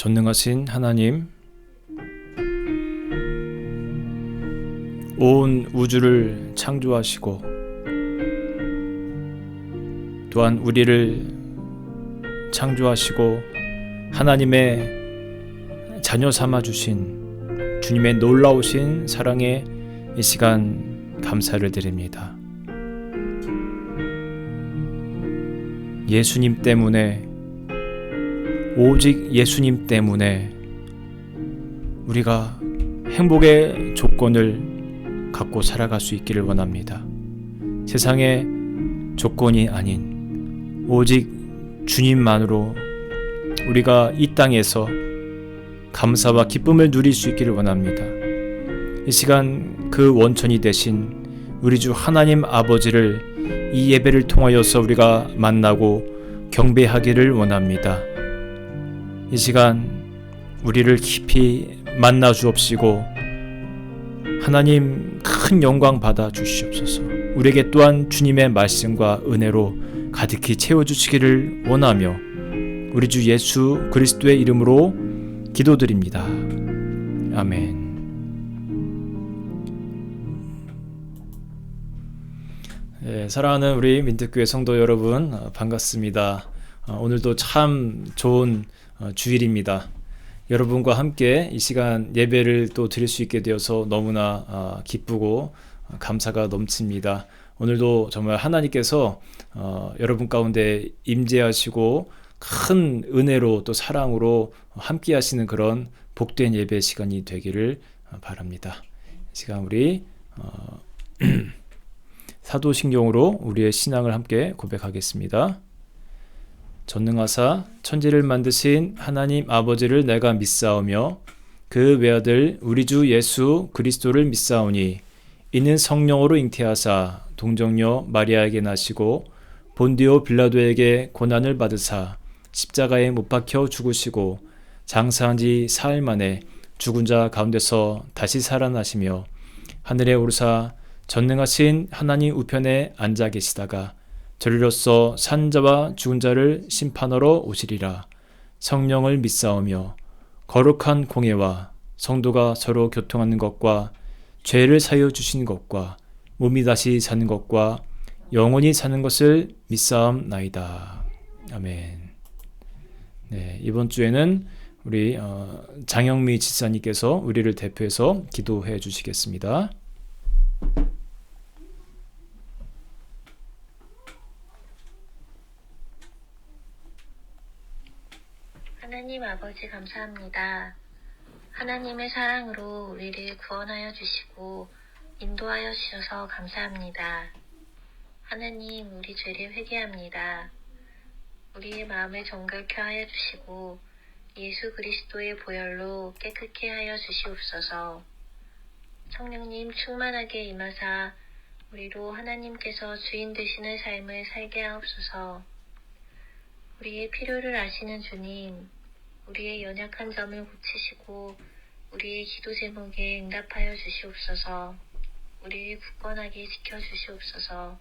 전능하신 하나님, 온 우주를 창조하시고 또한 우리를 창조하시고 하나님의 자녀 삼아주신 주님의 놀라우신 사랑에 이 시간 감사를 드립니다. 예수님 때문에, 오직 예수님 때문에 우리가 행복의 조건을 갖고 살아갈 수 있기를 원합니다. 세상의 조건이 아닌 오직 주님만으로 우리가 이 땅에서 감사와 기쁨을 누릴 수 있기를 원합니다. 이 시간 그 원천이 되신 우리 주 하나님 아버지를 이 예배를 통하여서 우리가 만나고 경배하기를 원합니다. 이 시간 우리를 깊이 만나 주옵시고 하나님 큰 영광 받아 주시옵소서. 우리에게 또한 주님의 말씀과 은혜로 가득히 채워주시기를 원하며 우리 주 예수 그리스도의 이름으로 기도드립니다. 아멘. 사랑하는 우리 민특교회 성도 여러분, 반갑습니다. 오늘도 참 좋은 주일입니다. 여러분과 함께 이 시간 예배를 또 드릴 수 있게 되어서 너무나 기쁘고 감사가 넘칩니다. 오늘도 정말 하나님께서 여러분 가운데 임재하시고 큰 은혜로 또 사랑으로 함께 하시는 그런 복된 예배 시간이 되기를 바랍니다. 이 시간 우리 사도신경으로 우리의 신앙을 함께 고백하겠습니다. 전능하사 천지를 만드신 하나님 아버지를 내가 믿사오며 그 외아들 우리 주 예수 그리스도를 믿사오니 이는 성령으로 잉태하사 동정녀 마리아에게 나시고 본디오 빌라도에게 고난을 받으사 십자가에 못 박혀 죽으시고 장사한 지 사흘 만에 죽은 자 가운데서 다시 살아나시며 하늘에 오르사 전능하신 하나님 우편에 앉아 계시다가 저리로서 산 자와 죽은 자를 심판하러 오시리라. 성령을 믿사오며 거룩한 공예와 성도가 서로 교통하는 것과 죄를 사여 주신 것과 몸이 다시 사는 것과 영원히 사는 것을 믿사옵나이다. 아멘. 네, 이번 주에는 우리 장영미 지사님께서 우리를 대표해서 기도해 주시겠습니다. 하나님 아버지 감사합니다. 하나님의 사랑으로 우리를 구원하여 주시고 인도하여 주셔서 감사합니다. 하나님, 우리 죄를 회개합니다. 우리의 마음을 정결케 하여 주시고 예수 그리스도의 보혈로 깨끗게 하여 주시옵소서. 성령님 충만하게 임하사 우리로 하나님께서 주인 되시는 삶을 살게 하옵소서. 우리의 필요를 아시는 주님, 우리의 연약한 점을 고치시고 우리의 기도 제목에 응답하여 주시옵소서. 우리를 굳건하게 지켜주시옵소서.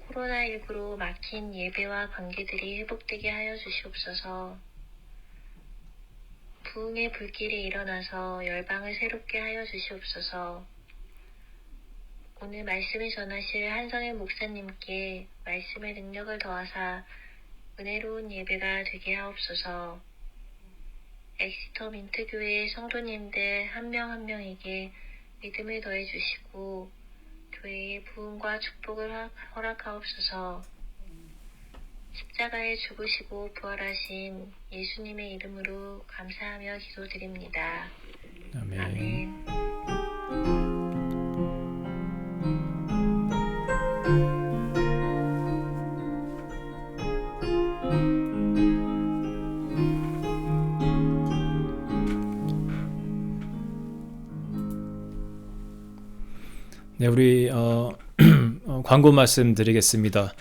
코로나19로 막힌 예배와 관계들이 회복되게 하여 주시옵소서. 부흥의 불길이 일어나서 열방을 새롭게 하여 주시옵소서. 오늘 말씀을 전하실 한성일 목사님께 말씀의 능력을 더하사 은혜로운 예배가 되게 하옵소서. 엑시터 민트교회 성도님들 한 명 한 명에게 믿음을 더해 주시고 교회의 부흥과 축복을 허락하옵소서. 십자가에 죽으시고 부활하신 예수님의 이름으로 감사하며 기도드립니다. 아멘. 아멘. 네, 우리 광고 말씀 드리겠습니다.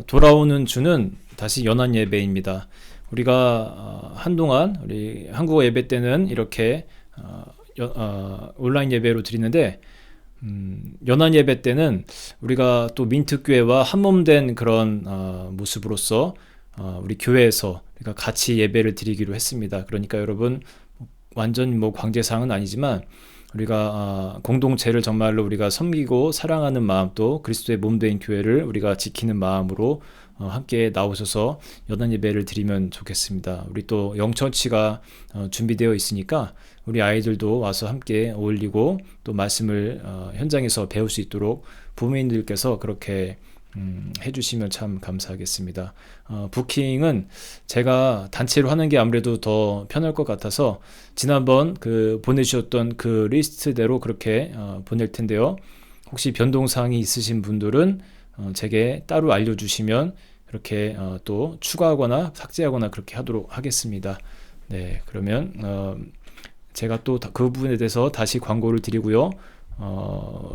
돌아오는 주는 다시 연안 예배입니다. 우리가 한동안 우리 한국어 예배 때는 이렇게 온라인 예배로 드리는데 연안 예배 때는 우리가 또 민특교회와 한몸된 그런 모습으로서 우리 교회에서 우리가 같이 예배를 드리기로 했습니다. 그러니까 여러분 완전 강제사항은 아니지만 우리가 공동체를 정말로 우리가 섬기고 사랑하는 마음도 그리스도의 몸된 교회를 우리가 지키는 마음으로 함께 나오셔서 연한 예배를 드리면 좋겠습니다. 우리 또 영천치가 준비되어 있으니까 우리 아이들도 와서 함께 어울리고 또 말씀을 현장에서 배울 수 있도록 부모님들께서 그렇게 해주시면 참 감사하겠습니다. 부킹은 제가 단체로 하는 게 아무래도 더 편할 것 같아서 지난번 보내주셨던 그 리스트대로 그렇게 보낼 텐데요. 혹시 변동사항이 있으신 분들은 제게 따로 알려주시면 그렇게 또 추가하거나 삭제하거나 그렇게 하도록 하겠습니다. 네, 그러면 제가 또 그 부분에 대해서 다시 광고를 드리고요.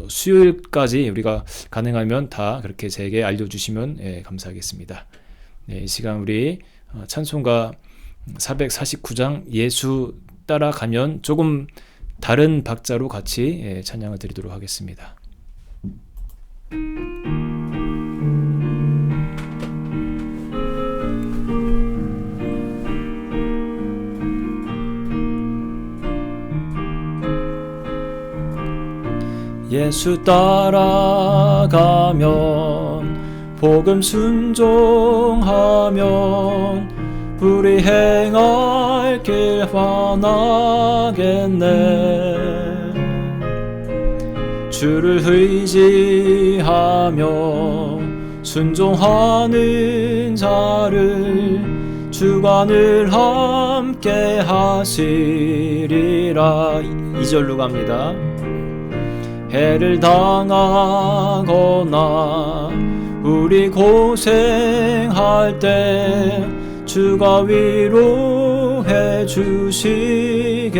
수요일까지 우리가 가능하면 다 그렇게 제게 알려주시면 감사하겠습니다. 네, 이 시간 우리 찬송가 449장 예수 따라가면 조금 다른 박자로 같이 찬양을 드리도록 하겠습니다. 예수 따라가면 복음 순종하면 우리 행할 길 환하겠네. 주를 의지하며 순종하는 자를 주가 늘 함께 하시리라. 2절로 갑니다. 해를 당하거나 우리 고생할 때 주가 위로해 주시겠네.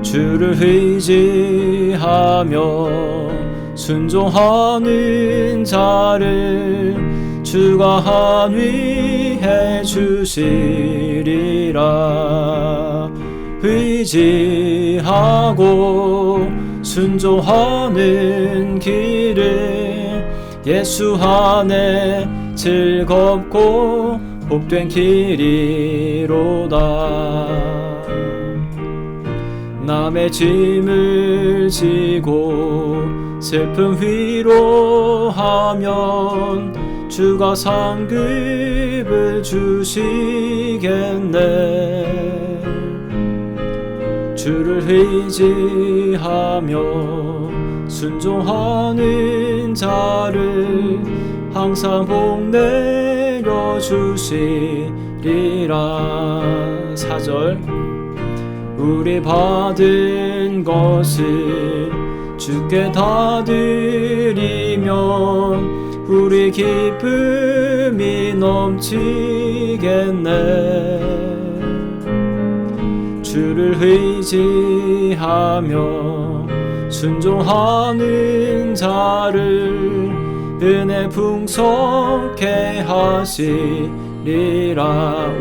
주를 의지하며 순종하는 자를 주가 한위해 주시리라. 의지하고 순종하는 길을 예수 안에 즐겁고 복된 길이로다. 남의 짐을 지고 슬픔 위로하면 주가 상급을 주시겠네. 주를 의지하며 순종하는 자를 항상 복 내려 주시리라. 4절 우리 받은 것을 주께 다 드리면 우리 기쁨이 넘치겠네. 주를 의지하며 순종하는 자를 은혜 풍성케 하시리라.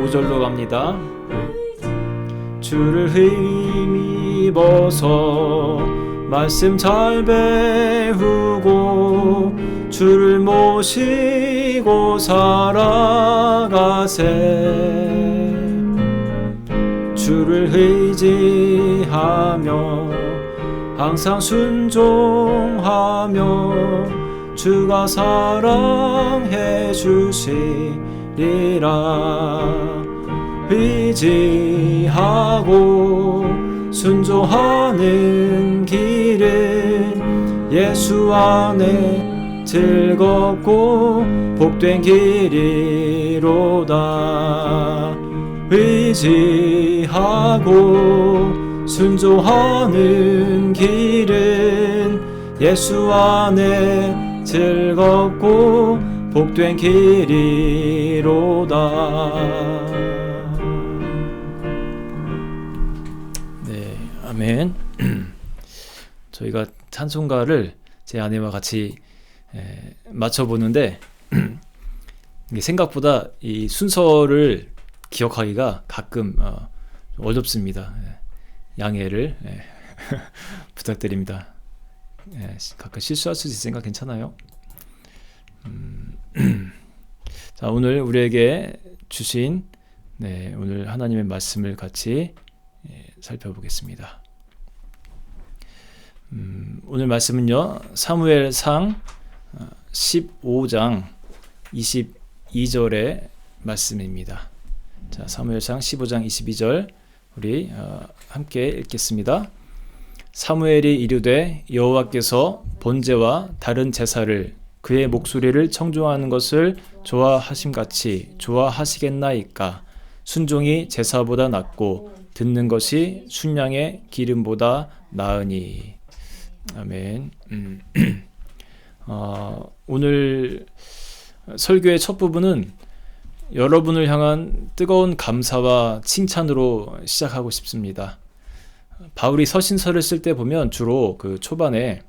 5절로 갑니다. 주를 힘입어서 말씀 잘 배우고 주를 모시고 살아가세. 주를 의지하며 항상 순종하며 주가 사랑해 주시리라. 의지하고 순종하는 길은 예수 안에 즐겁고 복된 길이로다. 의지하고 순종하는 길은 예수 안에 즐겁고 복된 길이로다. 네, 아멘. 저희가 찬송가를 제 아내와 같이 맞춰보는데 이게 생각보다 이 순서를 기억하기가 가끔 어렵습니다. 양해를 부탁드립니다. 가끔 실수할 수 있으니까 괜찮아요. 자, 오늘 우리에게 주신 오늘 하나님의 말씀을 같이 살펴보겠습니다. 오늘 말씀은요, 사무엘상 15장 22절의 말씀입니다. 자, 사무엘상 15장 22절 우리 함께 읽겠습니다. 사무엘이 이르되 여호와께서 번제와 다른 제사를 그의 목소리를 청종하는 것을 좋아하심같이 좋아하시겠나이까. 순종이 제사보다 낫고 듣는 것이 순양의 기름보다 나으니. 아멘. 오늘 설교의 첫 부분은 여러분을 향한 뜨거운 감사와 칭찬으로 시작하고 싶습니다. 바울이 서신서를 쓸 때 보면 주로 그 초반에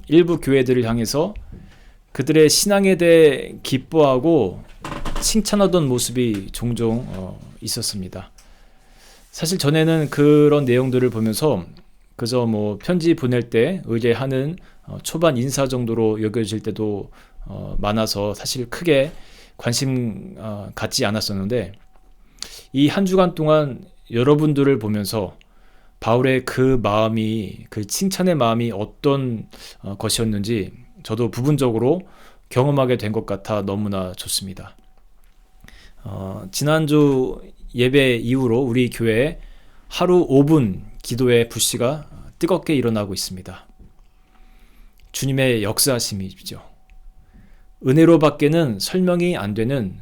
일부 교회들을 향해서 그들의 신앙에 대해 기뻐하고 칭찬하던 모습이 종종 있었습니다. 사실 전에는 그런 내용들을 보면서 그저 편지 보낼 때 의뢰하는 초반 인사 정도로 여겨질 때도 많아서 사실 크게 관심 갖지 않았었는데, 이 한 주간 동안 여러분들을 보면서 바울의 그 마음이, 그 칭찬의 마음이 어떤 것이었는지 저도 부분적으로 경험하게 된 것 같아 너무나 좋습니다. 지난주 예배 이후로 우리 교회에 하루 5분 기도의 불씨가 뜨겁게 일어나고 있습니다. 주님의 역사하심이죠. 은혜로 밖에는 설명이 안 되는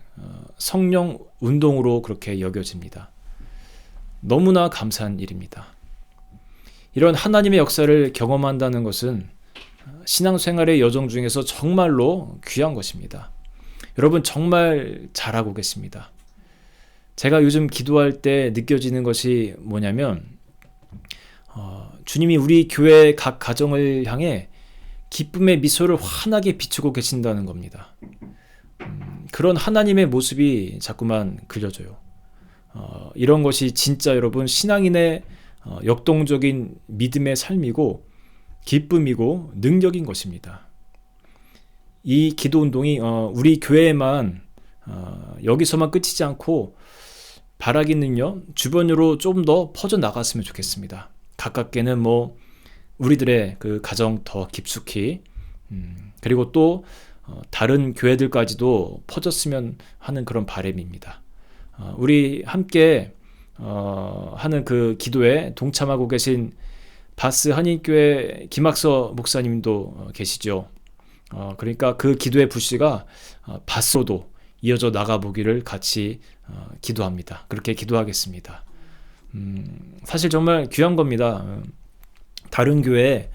성령 운동으로 그렇게 여겨집니다. 너무나 감사한 일입니다. 이런 하나님의 역사를 경험한다는 것은 신앙생활의 여정 중에서 정말로 귀한 것입니다. 여러분 정말 잘하고 계십니다. 제가 요즘 기도할 때 느껴지는 것이 뭐냐면 주님이 우리 교회 각 가정을 향해 기쁨의 미소를 환하게 비추고 계신다는 겁니다. 그런 하나님의 모습이 자꾸만 그려져요. 이런 것이 진짜 여러분 신앙인의 역동적인 믿음의 삶이고 기쁨이고 능력인 것입니다. 이 기도 운동이 우리 교회에만 여기서만 끝이지 않고 바라기는요, 주변으로 좀 더 퍼져 나갔으면 좋겠습니다. 가깝게는 우리들의 그 가정 더 깊숙이, 그리고 또 다른 교회들까지도 퍼졌으면 하는 그런 바람입니다. 우리 함께 하는 그 기도에 동참하고 계신 바스 한인교회 김학서 목사님도 계시죠. 그러니까 그 기도의 불씨가 바스로도 이어져 나가보기를 같이 기도합니다. 그렇게 기도하겠습니다. 사실 정말 귀한 겁니다. 다른 교회에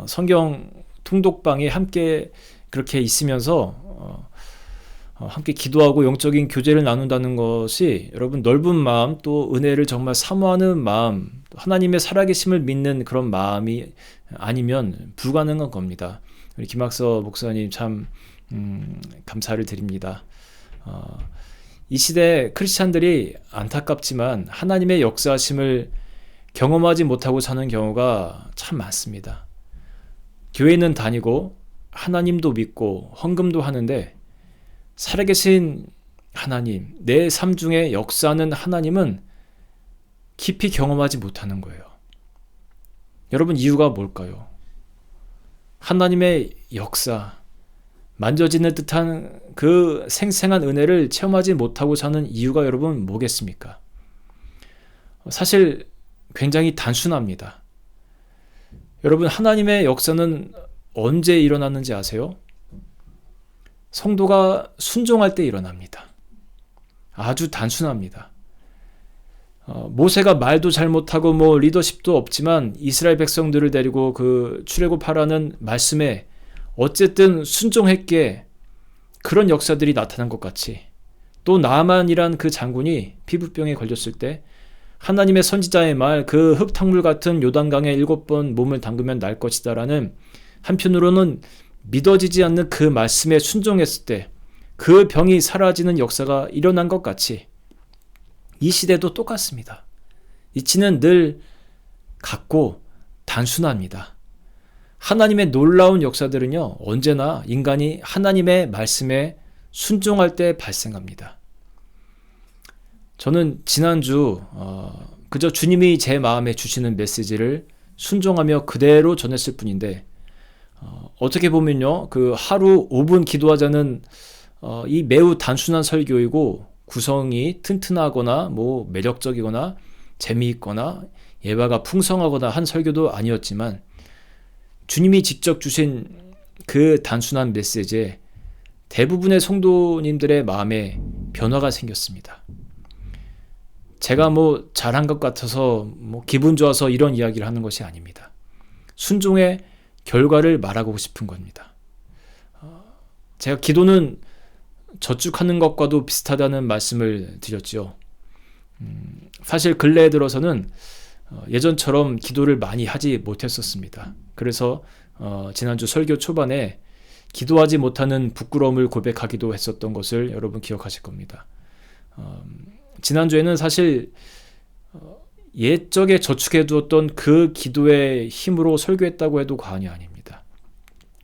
성경 통독방에 함께 그렇게 있으면서 함께 기도하고 영적인 교제를 나눈다는 것이 여러분 넓은 마음, 또 은혜를 정말 사모하는 마음, 하나님의 살아계심을 믿는 그런 마음이 아니면 불가능한 겁니다. 우리 김학서 목사님 참 감사를 드립니다. 이 시대 크리스찬들이 안타깝지만 하나님의 역사하심을 경험하지 못하고 사는 경우가 참 많습니다. 교회는 다니고 하나님도 믿고 헌금도 하는데 살아계신 하나님, 내 삶 중에 역사하는 하나님은 깊이 경험하지 못하는 거예요. 여러분 이유가 뭘까요? 하나님의 역사, 만져지는 듯한 그 생생한 은혜를 체험하지 못하고 사는 이유가 여러분 뭐겠습니까? 사실 굉장히 단순합니다. 여러분 하나님의 역사는 언제 일어났는지 아세요? 성도가 순종할 때 일어납니다. 아주 단순합니다. 모세가 말도 잘 못하고 리더십도 없지만 이스라엘 백성들을 데리고 그 출애굽하라는 말씀에 어쨌든 순종했기에 그런 역사들이 나타난 것 같이, 또 나아만이란 그 장군이 피부병에 걸렸을 때 하나님의 선지자의 말, 그 흙탕물 같은 요단강에 7번 몸을 담그면 날 것이다 라는, 한편으로는 믿어지지 않는 그 말씀에 순종했을 때 그 병이 사라지는 역사가 일어난 것 같이 이 시대도 똑같습니다. 이치는 늘 같고 단순합니다. 하나님의 놀라운 역사들은요, 언제나 인간이 하나님의 말씀에 순종할 때 발생합니다. 저는 지난주 그저 주님이 제 마음에 주시는 메시지를 순종하며 그대로 전했을 뿐인데 어떻게 보면요, 그 하루 5분 기도하자는 이 매우 단순한 설교이고 구성이 튼튼하거나 뭐 매력적이거나 재미있거나 예화가 풍성하거나 한 설교도 아니었지만 주님이 직접 주신 그 단순한 메시지에 대부분의 성도님들의 마음에 변화가 생겼습니다. 제가 뭐 잘한 것 같아서 뭐 기분 좋아서 이런 이야기를 하는 것이 아닙니다. 순종의 결과를 말하고 싶은 겁니다. 제가 기도는 저축하는 것과도 비슷하다는 말씀을 드렸죠. 사실 근래에 들어서는 예전처럼 기도를 많이 하지 못했었습니다. 그래서 지난주 설교 초반에 기도하지 못하는 부끄러움을 고백하기도 했었던 것을 여러분 기억하실 겁니다. 지난주에는 사실 옛적에 저축해두었던 그 기도의 힘으로 설교했다고 해도 과언이 아닙니다.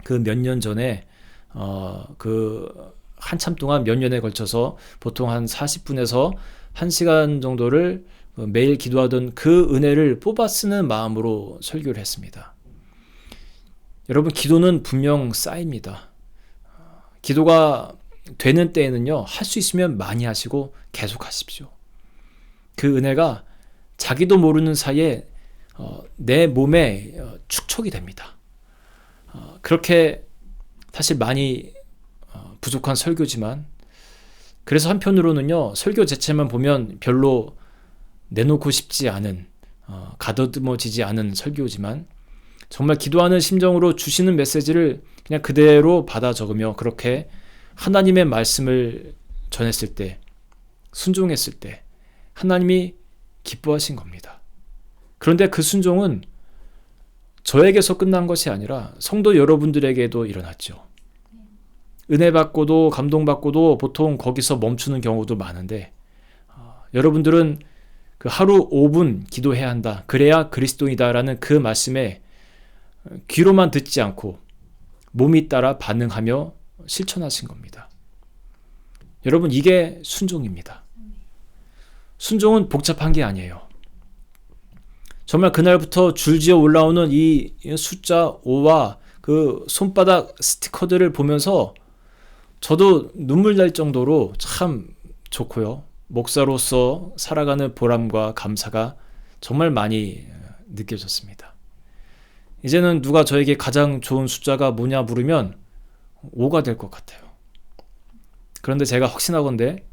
그 몇 년 전에 그 한참 동안 몇 년에 걸쳐서 보통 한 40분에서 1시간 정도를 매일 기도하던 그 은혜를 뽑아 쓰는 마음으로 설교를 했습니다. 여러분, 기도는 분명 쌓입니다. 기도가 되는 때에는요, 할 수 있으면 많이 하시고 계속 하십시오. 그 은혜가 자기도 모르는 사이에 내 몸에 축적이 됩니다. 그렇게 사실 많이 부족한 설교지만, 그래서 한편으로는요, 설교 자체만 보면 별로 내놓고 싶지 않은, 가다듬어지지 않은 설교지만 정말 기도하는 심정으로 주시는 메시지를 그냥 그대로 받아 적으며 그렇게 하나님의 말씀을 전했을 때, 순종했을 때 하나님이 기뻐하신 겁니다. 그런데 그 순종은 저에게서 끝난 것이 아니라 성도 여러분들에게도 일어났죠. 은혜 받고도 감동받고도 보통 거기서 멈추는 경우도 많은데 여러분들은 그 하루 5분 기도해야 한다, 그래야 그리스도이다라는 그 말씀에 귀로만 듣지 않고 몸이 따라 반응하며 실천하신 겁니다. 여러분, 이게 순종입니다. 순종은 복잡한 게 아니에요. 정말 그날부터 줄지어 올라오는 이 숫자 5와 그 손바닥 스티커들을 보면서 저도 눈물 날 정도로 참 좋고요. 목사로서 살아가는 보람과 감사가 정말 많이 느껴졌습니다. 이제는 누가 저에게 가장 좋은 숫자가 뭐냐 물으면 5가 될 것 같아요. 그런데 제가 확신하건대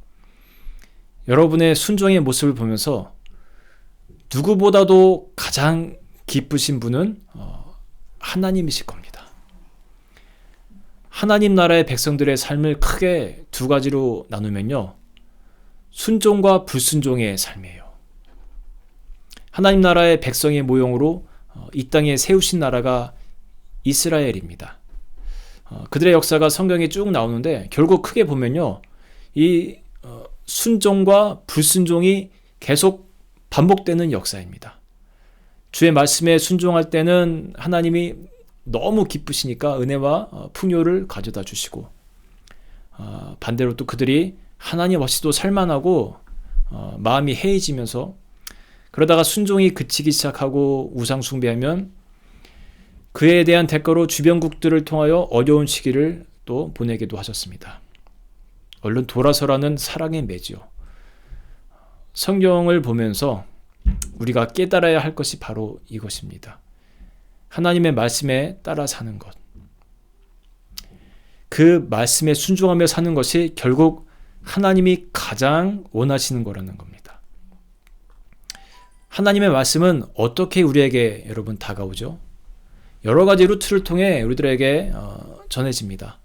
여러분의 순종의 모습을 보면서 누구보다도 가장 기쁘신 분은 하나님이실 겁니다. 하나님 나라의 백성들의 삶을 크게 두 가지로 나누면요, 순종과 불순종의 삶이에요. 하나님 나라의 백성의 모형으로 이 땅에 세우신 나라가 이스라엘입니다. 그들의 역사가 성경에 쭉 나오는데 결국 크게 보면요, 이 순종과 불순종이 계속 반복되는 역사입니다. 주의 말씀에 순종할 때는 하나님이 너무 기쁘시니까 은혜와 풍요를 가져다 주시고, 반대로 또 그들이 하나님 없이도 살만하고 마음이 해이지면서 그러다가 순종이 그치기 시작하고 우상 숭배하면 그에 대한 대가로 주변국들을 통하여 어려운 시기를 또 보내기도 하셨습니다. 얼른 돌아서라는 사랑의 매지요. 성경을 보면서 우리가 깨달아야 할 것이 바로 이것입니다. 하나님의 말씀에 따라 사는 것. 그 말씀에 순종하며 사는 것이 결국 하나님이 가장 원하시는 거라는 겁니다. 하나님의 말씀은 어떻게 우리에게 여러분 다가오죠? 여러 가지 루트를 통해 우리들에게 전해집니다.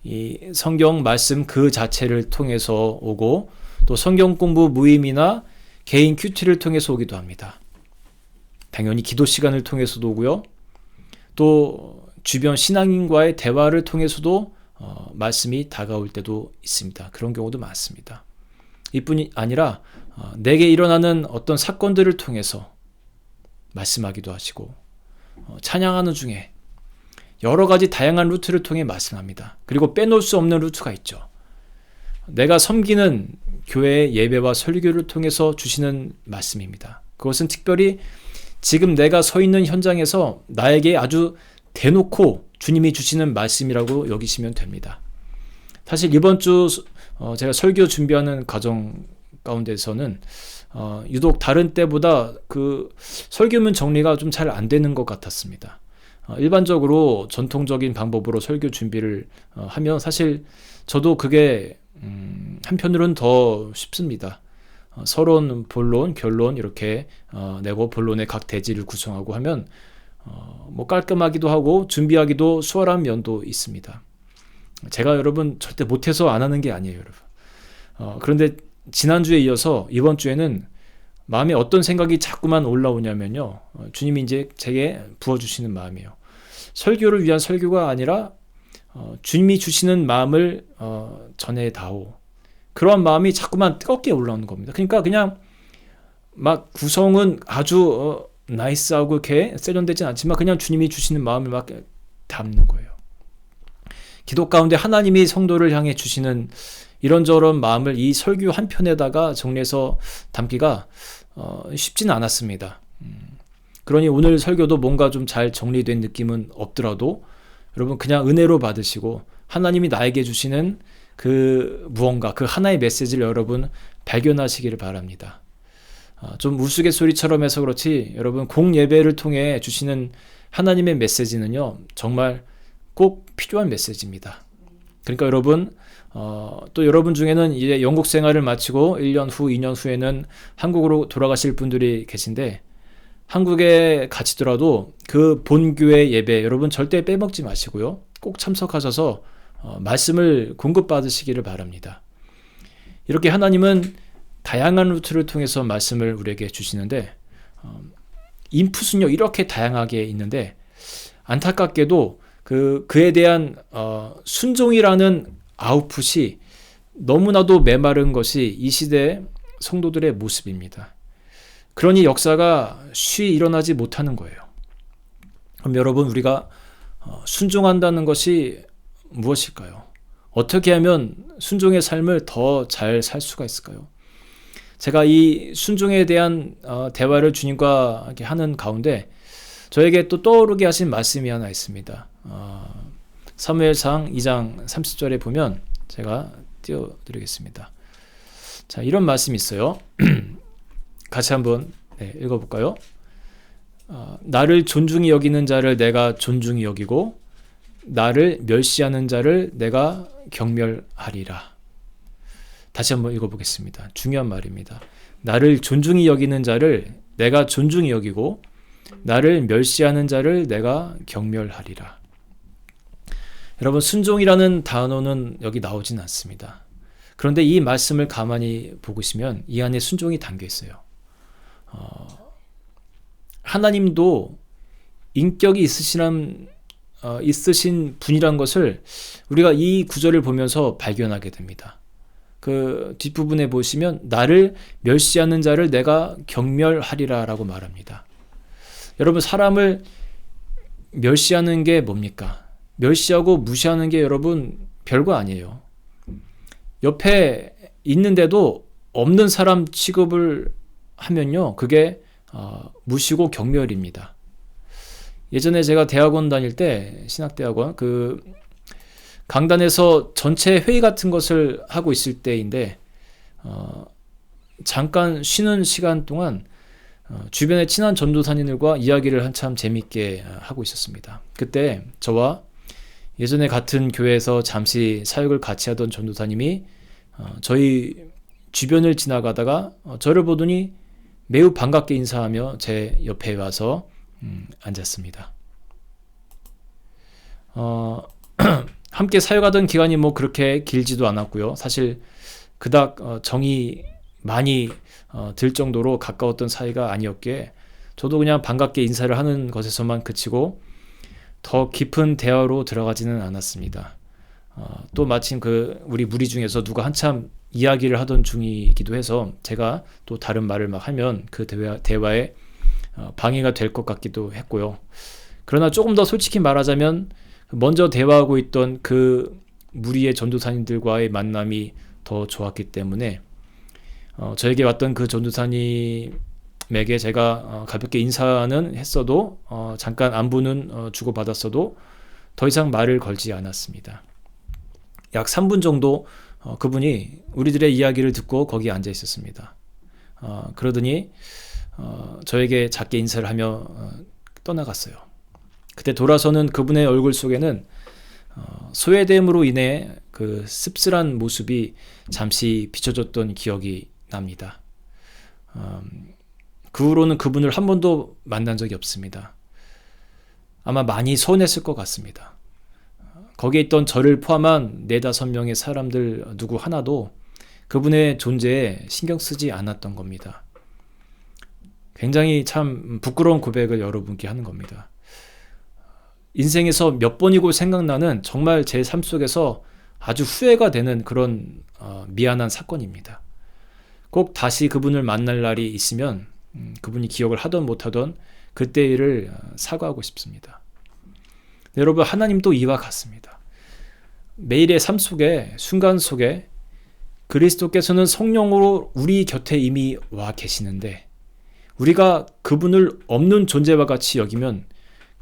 이 성경 말씀 그 자체를 통해서 오고, 또 성경 공부 모임이나 개인 큐티를 통해서 오기도 합니다. 당연히 기도 시간을 통해서도 오고요. 또 주변 신앙인과의 대화를 통해서도 말씀이 다가올 때도 있습니다. 그런 경우도 많습니다. 이뿐이 아니라 내게 일어나는 어떤 사건들을 통해서 말씀하기도 하시고, 찬양하는 중에 여러 가지 다양한 루트를 통해 말씀합니다. 그리고 빼놓을 수 없는 루트가 있죠. 내가 섬기는 교회의 예배와 설교를 통해서 주시는 말씀입니다. 그것은 특별히 지금 내가 서 있는 현장에서 나에게 아주 대놓고 주님이 주시는 말씀이라고 여기시면 됩니다. 사실 이번 주 제가 설교 준비하는 과정 가운데서는 유독 다른 때보다 그 설교문 정리가 좀 잘 안 되는 것 같았습니다. 일반적으로 전통적인 방법으로 설교 준비를 하면 사실 저도 그게 한편으로는 더 쉽습니다. 서론, 본론, 결론 이렇게 내고 본론의 각 대지를 구성하고 하면 뭐 깔끔하기도 하고 준비하기도 수월한 면도 있습니다. 제가 여러분 절대 못해서 안 하는 게 아니에요, 여러분. 그런데 지난주에 이어서 이번 주에는 마음에 어떤 생각이 자꾸만 올라오냐면요. 주님이 이제 제게 부어주시는 마음이에요. 설교를 위한 설교가 아니라 주님이 주시는 마음을 전해다오. 그러한 마음이 자꾸만 뜨겁게 올라오는 겁니다. 그러니까 그냥 막 구성은 아주 나이스하고 이렇게 세련되진 않지만 그냥 주님이 주시는 마음을 막 담는 거예요. 기도 가운데 하나님이 성도를 향해 주시는 이런저런 마음을 이 설교 한 편에다가 정리해서 담기가 쉽지는 않았습니다. 그러니 오늘 설교도 뭔가 좀 잘 정리된 느낌은 없더라도 여러분 그냥 은혜로 받으시고 하나님이 나에게 주시는 그 무언가 그 하나의 메시지를 여러분 발견하시기를 바랍니다. 좀 우스갯소리처럼 해서 그렇지 여러분 공예배를 통해 주시는 하나님의 메시지는요 정말 꼭 필요한 메시지입니다. 그러니까 여러분 또 여러분 중에는 이제 영국 생활을 마치고 1년 후, 2년 후에는 한국으로 돌아가실 분들이 계신데 한국에 가시더라도 그 본교회 예배 여러분 절대 빼먹지 마시고요. 꼭 참석하셔서 말씀을 공급받으시기를 바랍니다. 이렇게 하나님은 다양한 루트를 통해서 말씀을 우리에게 주시는데 인풋은요 이렇게 다양하게 있는데 안타깝게도 그에 대한 순종이라는 아웃풋이 너무나도 메마른 것이 이 시대의 성도들의 모습입니다. 그러니 역사가 쉬이 일어나지 못하는 거예요. 그럼 여러분 우리가 순종한다는 것이 무엇일까요? 어떻게 하면 순종의 삶을 더 잘 살 수가 있을까요? 제가 이 순종에 대한 대화를 주님과 이렇게 하는 가운데 저에게 또 떠오르게 하신 말씀이 하나 있습니다. 사무엘상 2장 30절에 보면 제가 띄워드리겠습니다. 자, 이런 말씀이 있어요. 같이 한번 읽어볼까요? 나를 존중히 여기는 자를 내가 존중히 여기고 나를 멸시하는 자를 내가 경멸하리라. 다시 한번 읽어보겠습니다. 중요한 말입니다. 나를 존중히 여기는 자를 내가 존중히 여기고 나를 멸시하는 자를 내가 경멸하리라. 여러분 순종이라는 단어는 여기 나오진 않습니다. 그런데 이 말씀을 가만히 보시면 이 안에 순종이 담겨 있어요. 하나님도 인격이 있으신 분이란 것을 우리가 이 구절을 보면서 발견하게 됩니다. 그 뒷부분에 보시면 나를 멸시하는 자를 내가 경멸하리라 라고 말합니다. 여러분 사람을 멸시하는 게 뭡니까? 멸시하고 무시하는 게 여러분 별거 아니에요. 옆에 있는데도 없는 사람 취급을 하면요 그게 무시고 경멸입니다. 예전에 제가 대학원 다닐 때 신학대학원 그 강단에서 전체 회의 같은 것을 하고 있을 때인데 잠깐 쉬는 시간 동안 주변에 친한 전도사님들과 이야기를 한참 재밌게 하고 있었습니다. 그때 저와 예전에 같은 교회에서 잠시 사역을 같이 하던 전도사님이 저희 주변을 지나가다가 저를 보더니 매우 반갑게 인사하며 제 옆에 와서 앉았습니다. 함께 사역하던 기간이 뭐 그렇게 길지도 않았고요. 사실 그닥 정이 많이 들 정도로 가까웠던 사이가 아니었기에 저도 그냥 반갑게 인사를 하는 것에서만 그치고 더 깊은 대화로 들어가지는 않았습니다. 또 마침 우리 무리 중에서 누가 한참 이야기를 하던 중이기도 해서 제가 또 다른 말을 막 하면 그 대화에 방해가 될 것 같기도 했고요. 그러나 조금 더 솔직히 말하자면 먼저 대화하고 있던 그 무리의 전도사님들과의 만남이 더 좋았기 때문에 저에게 왔던 그 전도사님에게 제가 가볍게 인사는 했어도 잠깐 안부는 주고받았어도 더 이상 말을 걸지 않았습니다. 약 3분 정도 그분이 우리들의 이야기를 듣고 거기 앉아 있었습니다. 그러더니 저에게 작게 인사를 하며 떠나갔어요. 그때 돌아서는 그분의 얼굴 속에는 소외됨으로 인해 그 씁쓸한 모습이 잠시 비춰졌던 기억이 납니다. 그 후로는 그분을 한 번도 만난 적이 없습니다. 아마 많이 서운했을 것 같습니다. 거기에 있던 저를 포함한 4-5명의 사람들 누구 하나도 그분의 존재에 신경 쓰지 않았던 겁니다. 굉장히 참 부끄러운 고백을 여러분께 하는 겁니다. 인생에서 몇 번이고 생각나는 정말 제 삶 속에서 아주 후회가 되는 그런 미안한 사건입니다. 꼭 다시 그분을 만날 날이 있으면 그분이 기억을 하던 못하던 그때 일을 사과하고 싶습니다. 여러분, 하나님도 이와 같습니다. 매일의 삶 속에, 순간 속에 그리스도께서는 성령으로 우리 곁에 이미 와 계시는데 우리가 그분을 없는 존재와 같이 여기면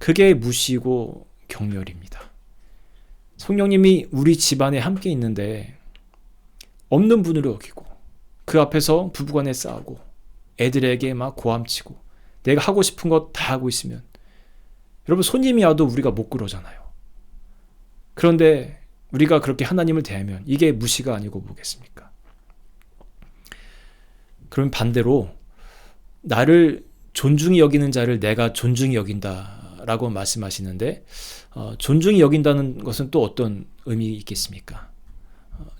그게 무시고 경멸입니다. 성령님이 우리 집안에 함께 있는데 없는 분으로 여기고 그 앞에서 부부간에 싸우고 애들에게 막 고함치고 내가 하고 싶은 것 다 하고 있으면 여러분, 손님이 와도 우리가 못 그러잖아요. 그런데 우리가 그렇게 하나님을 대하면 이게 무시가 아니고 뭐겠습니까? 그럼 반대로 나를 존중히 여기는 자를 내가 존중히 여긴다라고 말씀하시는데 존중히 여긴다는 것은 또 어떤 의미 있겠습니까?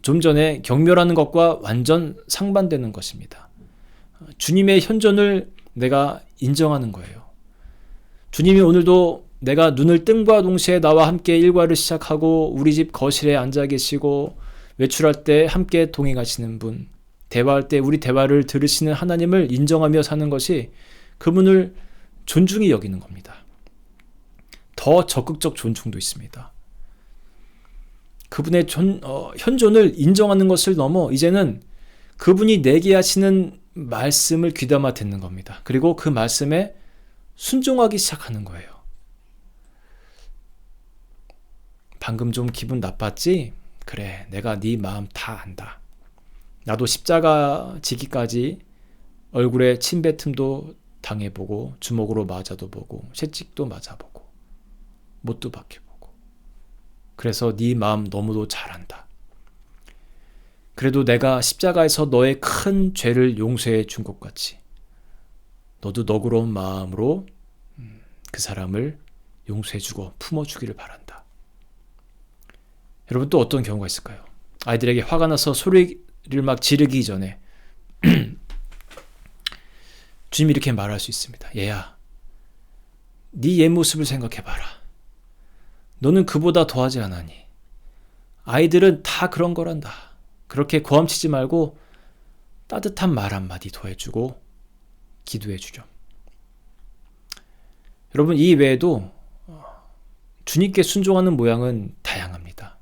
좀 전에 경멸하는 것과 완전 상반되는 것입니다. 주님의 현존을 내가 인정하는 거예요. 주님이 오늘도 내가 눈을 뜸과 동시에 나와 함께 일과를 시작하고 우리 집 거실에 앉아 계시고 외출할 때 함께 동행하시는 분, 대화할 때 우리 대화를 들으시는 하나님을 인정하며 사는 것이 그분을 존중히 여기는 겁니다. 더 적극적 존중도 있습니다. 그분의 현존을 인정하는 것을 넘어 이제는 그분이 내게 하시는 말씀을 귀담아 듣는 겁니다. 그리고 그 말씀에 순종하기 시작하는 거예요. 방금 좀 기분 나빴지? 그래, 내가 네 마음 다 안다. 나도 십자가 지기까지 얼굴에 침뱉음도 당해보고 주먹으로 맞아도 보고 채찍도 맞아보고 못도 박혀보고 그래서 네 마음 너무도 잘 안다. 그래도 내가 십자가에서 너의 큰 죄를 용서해 준 것 같이 너도 너그러운 마음으로 그 사람을 용서해주고 품어주기를 바란다. 여러분, 또 어떤 경우가 있을까요? 아이들에게 화가 나서 소리를 막 지르기 전에 주님이 이렇게 말할 수 있습니다. 얘야, 네 옛 모습을 생각해봐라. 너는 그보다 더하지 않았니? 아이들은 다 그런 거란다. 그렇게 고함치지 말고 따뜻한 말 한마디 더 해주고 기도해주죠. 여러분, 이 외에도 주님께 순종하는 모양은 다양합니다.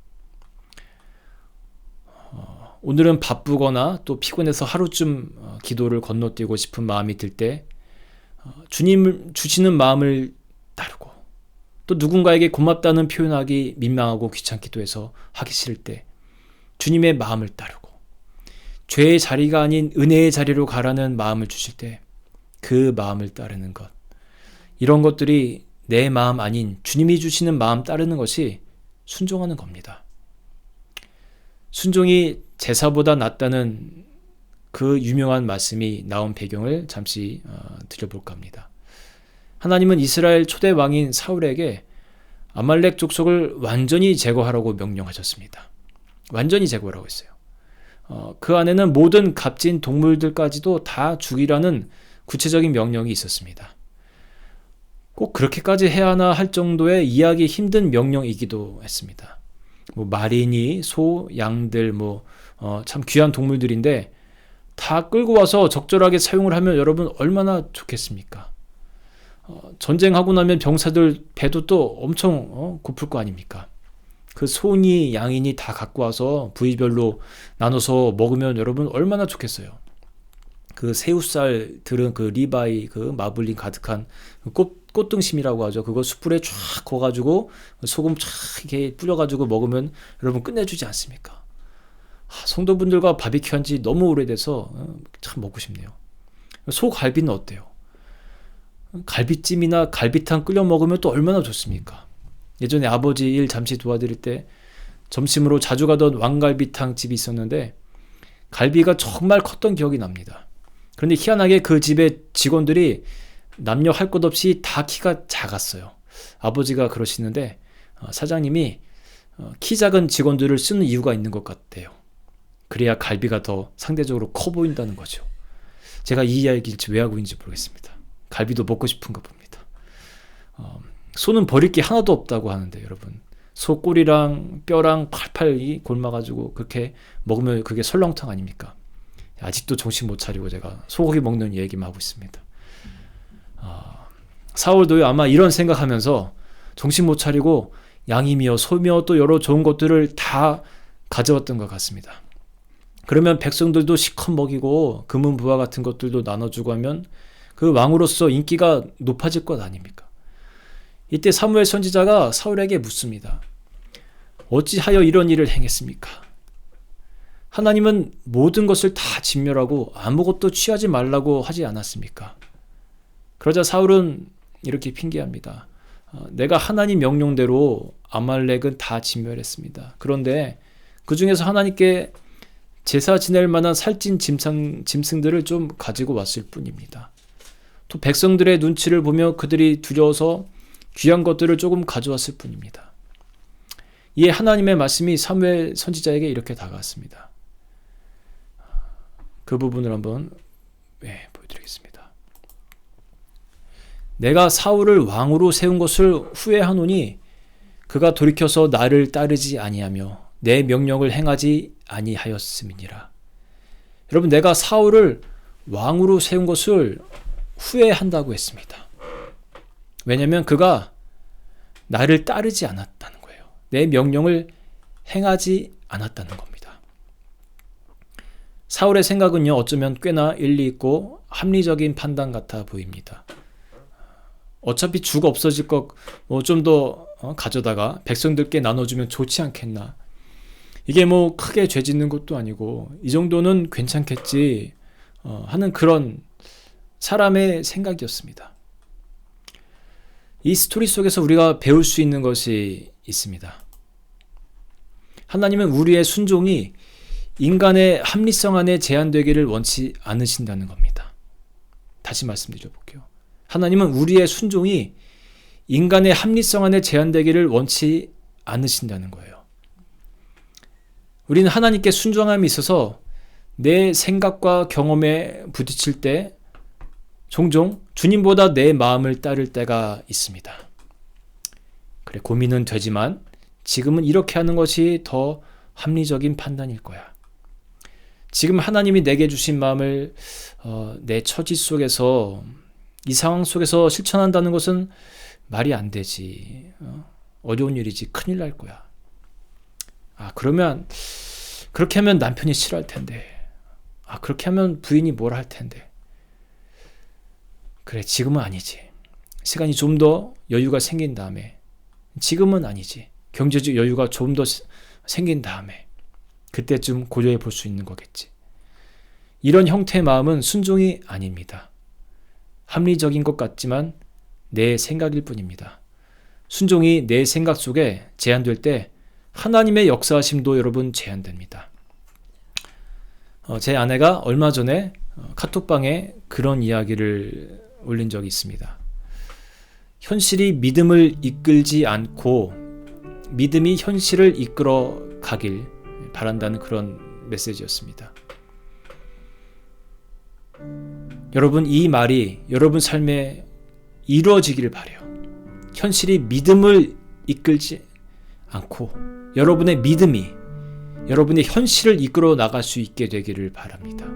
오늘은 바쁘거나 또 피곤해서 하루쯤 기도를 건너뛰고 싶은 마음이 들 때 주님 주시는 마음을 따르고 또 누군가에게 고맙다는 표현하기 민망하고 귀찮기도 해서 하기 싫을 때 주님의 마음을 따르고 죄의 자리가 아닌 은혜의 자리로 가라는 마음을 주실 때 그 마음을 따르는 것, 이런 것들이 내 마음 아닌 주님이 주시는 마음 따르는 것이 순종하는 겁니다. 순종이 제사보다 낫다는 그 유명한 말씀이 나온 배경을 잠시 드려볼까 합니다. 하나님은 이스라엘 초대 왕인 사울에게 아말렉 족속을 완전히 제거하라고 명령하셨습니다. 완전히 제거하라고 했어요. 그 안에는 모든 값진 동물들까지도 다 죽이라는 구체적인 명령이 있었습니다. 꼭 그렇게까지 해야 하나 할 정도의 이해하기 힘든 명령이기도 했습니다. 말이니 소, 양들 참 귀한 동물들인데 다 끌고 와서 적절하게 사용을 하면 여러분 얼마나 좋겠습니까? 전쟁하고 나면 병사들 배도 또 엄청 고플 거 아닙니까? 그 소니 양이니 다 갖고 와서 부위별로 나눠서 먹으면 여러분 얼마나 좋겠어요. 그 새우살 들은 그 리바이 그 마블링 가득한 꽃등심이라고 하죠. 그거 숯불에 쫙 구워가지고 소금 쫙 이렇게 뿌려가지고 먹으면 여러분 끝내주지 않습니까? 성도분들과 바비큐 한 지 너무 오래돼서 참 먹고 싶네요. 소갈비는 어때요? 갈비찜이나 갈비탕 끓여 먹으면 또 얼마나 좋습니까? 예전에 아버지 일 잠시 도와드릴 때 점심으로 자주 가던 왕갈비탕 집이 있었는데 갈비가 정말 컸던 기억이 납니다. 그런데 희한하게 그 집의 직원들이 남녀 할 것 없이 다 키가 작았어요. 아버지가 그러시는데 사장님이 키 작은 직원들을 쓰는 이유가 있는 것 같아요. 그래야 갈비가 더 상대적으로 커 보인다는 거죠. 제가 이 이야기를 왜 하고 있는지 모르겠습니다. 갈비도 먹고 싶은가 봅니다. 소는 버릴 게 하나도 없다고 하는데 여러분, 소 꼬리랑 뼈랑 팔팔 골마가지고 그렇게 먹으면 그게 설렁탕 아닙니까? 아직도 정신 못 차리고 제가 소고기 먹는 얘기만 하고 있습니다. 사울도요, 아마 이런 생각하면서 정신 못 차리고 양이며 소며 또 여러 좋은 것들을 다 가져왔던 것 같습니다. 그러면 백성들도 실컷 먹이고 금은 부와 같은 것들도 나눠주고 하면 그 왕으로서 인기가 높아질 것 아닙니까? 이때 사무엘 선지자가 사울에게 묻습니다. 어찌하여 이런 일을 행했습니까? 하나님은 모든 것을 다 진멸하고 아무것도 취하지 말라고 하지 않았습니까? 그러자 사울은 이렇게 핑계합니다. 내가 하나님 명령대로 아말렉은 다 진멸했습니다. 그런데 그 중에서 하나님께 제사 지낼 만한 살찐 짐승들을 좀 가지고 왔을 뿐입니다. 또 백성들의 눈치를 보며 그들이 두려워서 귀한 것들을 조금 가져왔을 뿐입니다. 이에 하나님의 말씀이 사무엘 선지자에게 이렇게 다가왔습니다. 그 부분을 한번 보여드리겠습니다. 내가 사울을 왕으로 세운 것을 후회하노니 그가 돌이켜서 나를 따르지 아니하며 내 명령을 행하지 아니하였음이니라. 여러분, 내가 사울을 왕으로 세운 것을 후회한다고 했습니다. 왜냐하면 그가 나를 따르지 않았다는 거예요. 내 명령을 행하지 않았다는 겁니다. 사울의 생각은요, 어쩌면 꽤나 일리 있고 합리적인 판단 같아 보입니다. 어차피 죽 없어질 것 좀 더 가져다가 백성들께 나눠주면 좋지 않겠나. 이게 크게 죄 짓는 것도 아니고 이 정도는 괜찮겠지 하는 그런 사람의 생각이었습니다. 이 스토리 속에서 우리가 배울 수 있는 것이 있습니다. 하나님은 우리의 순종이 인간의 합리성 안에 제한되기를 원치 않으신다는 겁니다. 다시 말씀드려 볼게요. 하나님은 우리의 순종이 인간의 합리성 안에 제한되기를 원치 않으신다는 거예요. 우리는 하나님께 순종함에 있어서 내 생각과 경험에 부딪힐 때 종종 주님보다 내 마음을 따를 때가 있습니다. 그래, 고민은 되지만 지금은 이렇게 하는 것이 더 합리적인 판단일 거야. 지금 하나님이 내게 주신 마음을 내 처지 속에서 이 상황 속에서 실천한다는 것은 말이 안 되지. 어려운 일이지. 큰일 날 거야. 그러면 그렇게 하면 남편이 싫어할 텐데. 그렇게 하면 부인이 뭐라 할 텐데. 그래, 지금은 아니지. 시간이 좀 더 여유가 생긴 다음에. 지금은 아니지. 경제적 여유가 좀 더 생긴 다음에. 그때쯤 고려해 볼 수 있는 거겠지. 이런 형태의 마음은 순종이 아닙니다. 합리적인 것 같지만 내 생각일 뿐입니다. 순종이 내 생각 속에 제한될 때 하나님의 역사하심도 여러분 제한됩니다. 제 아내가 얼마 전에 카톡방에 그런 이야기를 올린 적이 있습니다. 현실이 믿음을 이끌지 않고 믿음이 현실을 이끌어 가길 바란다는 그런 메시지였습니다. 여러분, 이 말이 여러분 삶에 이루어지기를 바라요. 현실이 믿음을 이끌지 않고 여러분의 믿음이 여러분의 현실을 이끌어 나갈 수 있게 되기를 바랍니다.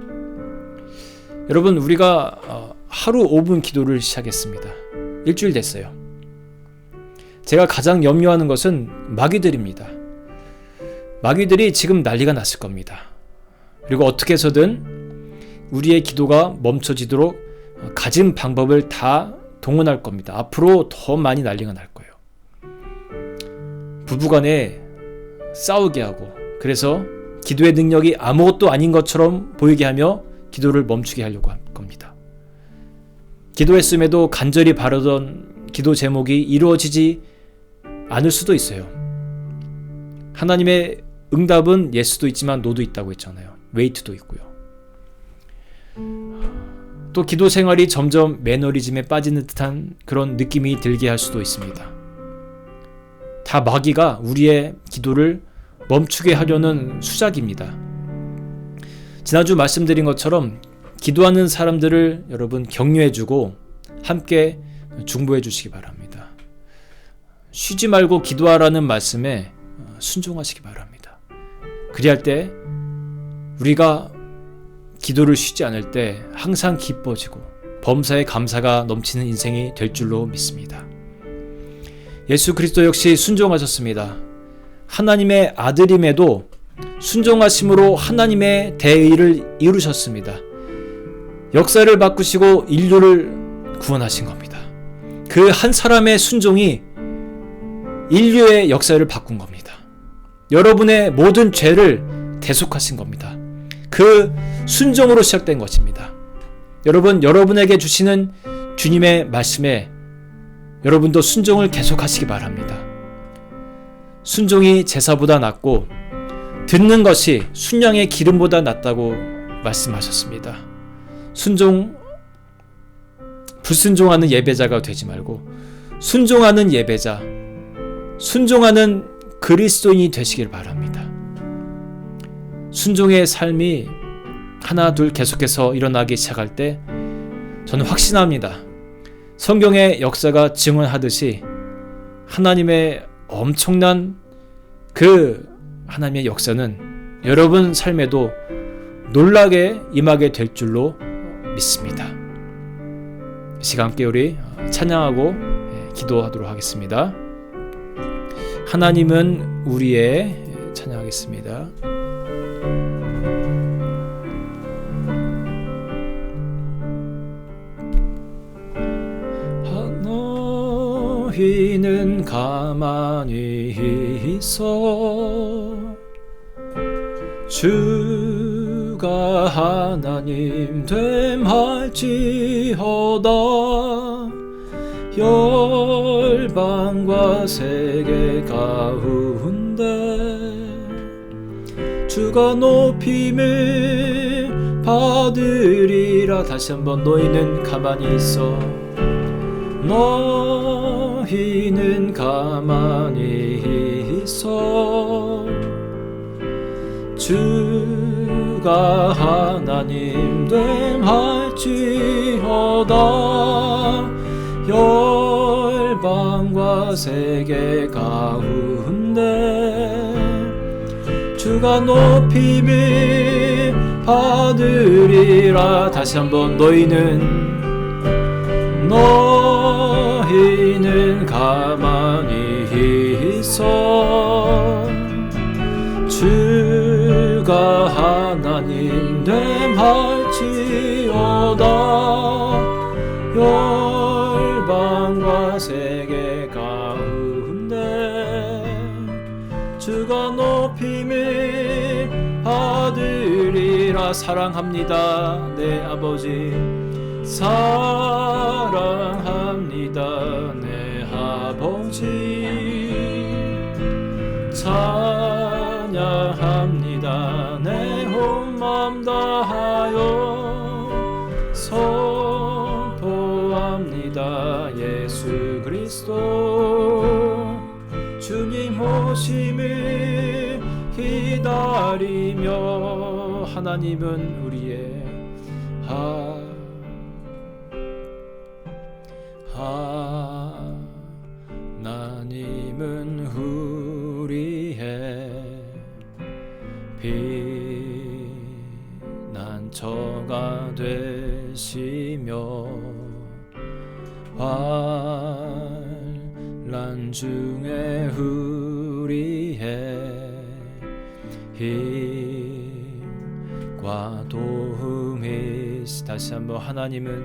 여러분, 우리가 하루 5분 기도를 시작했습니다. 일주일 됐어요. 제가 가장 염려하는 것은 마귀들입니다. 마귀들이 지금 난리가 났을 겁니다. 그리고 어떻게 해서든 우리의 기도가 멈춰지도록 가진 방법을 다 동원할 겁니다. 앞으로 더 많이 난리가 날 거예요. 부부간에 싸우게 하고, 그래서 기도의 능력이 아무것도 아닌 것처럼 보이게 하며 기도를 멈추게 하려고 할 겁니다. 기도했음에도 간절히 바라던 기도 제목이 이루어지지 않을 수도 있어요. 하나님의 응답은 예스도 있지만 노도 있다고 했잖아요. 웨이트도 있고요. 또 기도 생활이 점점 매너리즘에 빠지는 듯한 그런 느낌이 들게 할 수도 있습니다. 다 마귀가 우리의 기도를 멈추게 하려는 수작입니다. 지난주 말씀드린 것처럼 기도하는 사람들을 여러분 격려해주고 함께 중보해 주시기 바랍니다. 쉬지 말고 기도하라는 말씀에 순종하시기 바랍니다. 그리할 때 우리가 기도를 쉬지 않을 때 항상 기뻐지고 범사에 감사가 넘치는 인생이 될 줄로 믿습니다. 예수 그리스도 역시 순종하셨습니다. 하나님의 아들임에도 순종하심으로 하나님의 대의를 이루셨습니다. 역사를 바꾸시고 인류를 구원하신 겁니다. 그 한 사람의 순종이 인류의 역사를 바꾼 겁니다. 여러분의 모든 죄를 대속하신 겁니다. 그 순종으로 시작된 것입니다. 여러분, 여러분에게 주시는 주님의 말씀에 여러분도 순종을 계속하시기 바랍니다. 순종이 제사보다 낫고 듣는 것이 순양의 기름보다 낫다고 말씀하셨습니다. 불순종하는 예배자가 되지 말고 순종하는 예배자, 순종하는 그리스도인이 되시길 바랍니다. 순종의 삶이 하나 둘 계속해서 일어나기 시작할 때 저는 확신합니다. 성경의 역사가 증언하듯이 하나님의 엄청난 그 하나님의 역사는 여러분 삶에도 놀라게 임하게 될 줄로 믿습니다. 이 시간 함께 우리 찬양하고 기도하도록 하겠습니다. 하나님은 우리의 찬양하겠습니다. 너희는 가만히 있어 주가 하나님 됨할지어다 열방과 세계 가운데 주가 높임을 받으리라. 다시 한번 너희는 가만히 있어 너희는 가만히 있어 주가 하나님 됨할지어다 열방과 세계 가운데 주가 높임을 받으리라. 다시 한번 너희는 가만히 있어 주가 하나님 됨할지어다 열방과 세계 가운데 주가 높임을 받으리라. 사랑합니다 내 아버지 사랑합니다 내 아버지 찬양합니다 내 온 맘 다하여 선포합니다 예수 그리스도 주님 오심을 기다리며 하나님은 우리의 하나님은 우리의 피난처가 되시며 환난 중에 우리의 도움이시. 다시 한번 하나님은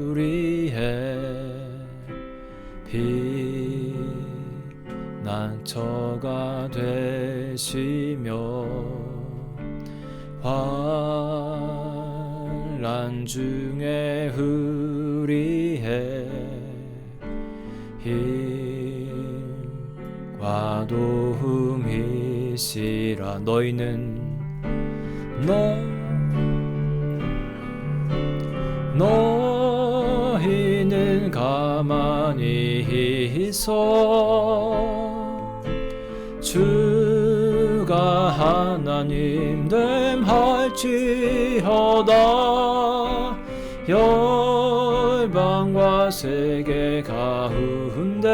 우리의 피난처가 되시며 환난 중에 우리의 힘과 도움이시라. 너희는 가만히 있어 주가 하나님 됨할지어다. 열방과 세계 가운데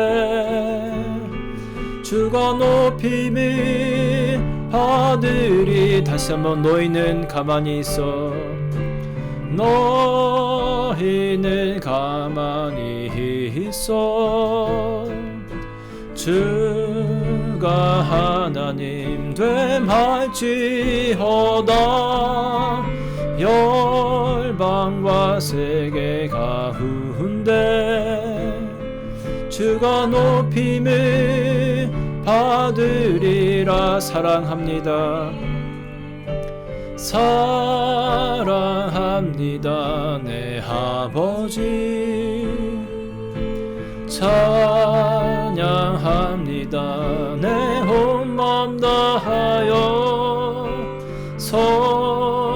주가 높임을 받으리. 다시 한번 너희는 가만히 있어. 너희는 가만히 있어 주가 하나님 됨할지어다. 열방과 세계 가운데 주가 높임을 받으리라. 사랑합니다. 사랑합니다 내 아버지. 찬양합니다 내 온 맘 다하여. 선포합니다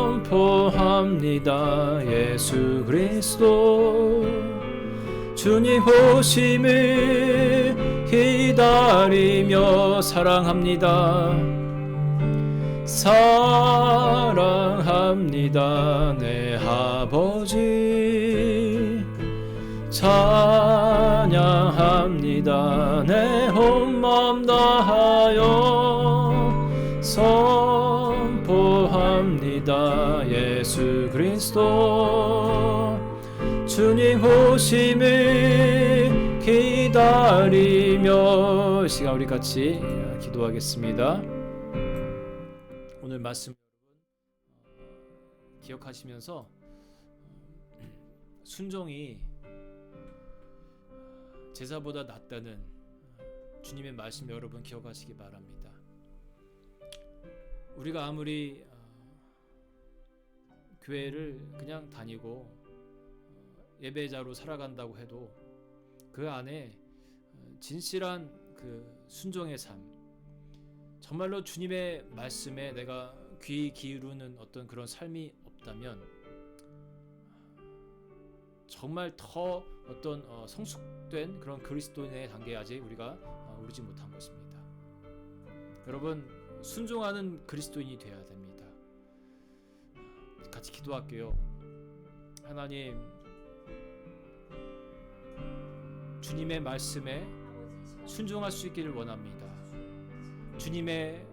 예수 그리스도. 주님 오심을 기다리며. 사랑합니다. 사랑합니다 내 아버지. 찬양합니다 내 온 맘 다하여. 선포합니다 예수 그리스도. 주님 오심을 기다리며. 이 시간 우리 같이 기도하겠습니다. 오늘 말씀 여러분 기억하시면서 순종이 제사보다 낫다는 주님의 말씀 여러분 기억하시기 바랍니다. 우리가 아무리 교회를 그냥 다니고 예배자로 살아간다고 해도 그 안에 진실한 그 순종의 삶, 정말로 주님의 말씀에 내가 귀 기울이는 어떤 그런 삶이 없다면 정말 더 어떤 성숙된 그런 그리스도인의 단계에 아직 우리가 오르지 못한 것입니다. 여러분, 순종하는 그리스도인이 되어야 됩니다. 같이 기도할게요. 하나님, 주님의 말씀에 순종할 수 있기를 원합니다. 주님의